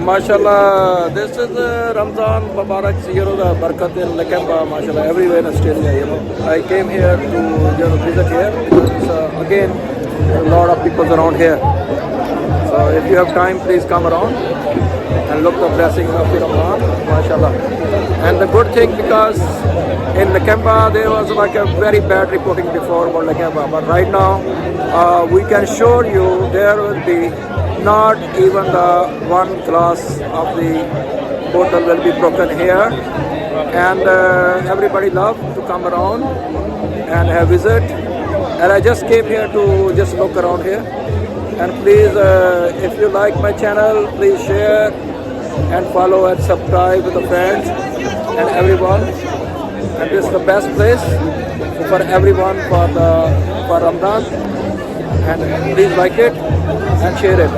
MashaAllah, this is Ramzan Mubarak, the Barakat in Lakemba, MashaAllah, everywhere in Australia, I came here to visit here. So again, a lot of people around here. So if you have time, please come around and look the blessings of the Ramadan, MashaAllah. And the good thing, because in Lakemba there was like a very bad reporting before about Lakemba, but right now we can assure you there will be not even the one glass of the bottle will be broken here, and everybody love to come around and have visit. And I just came here to just look around here. And please, if you like my channel, please share and follow and subscribe with the friends and everyone. And this is the best place for everyone for Ramadan. And please like it and share it.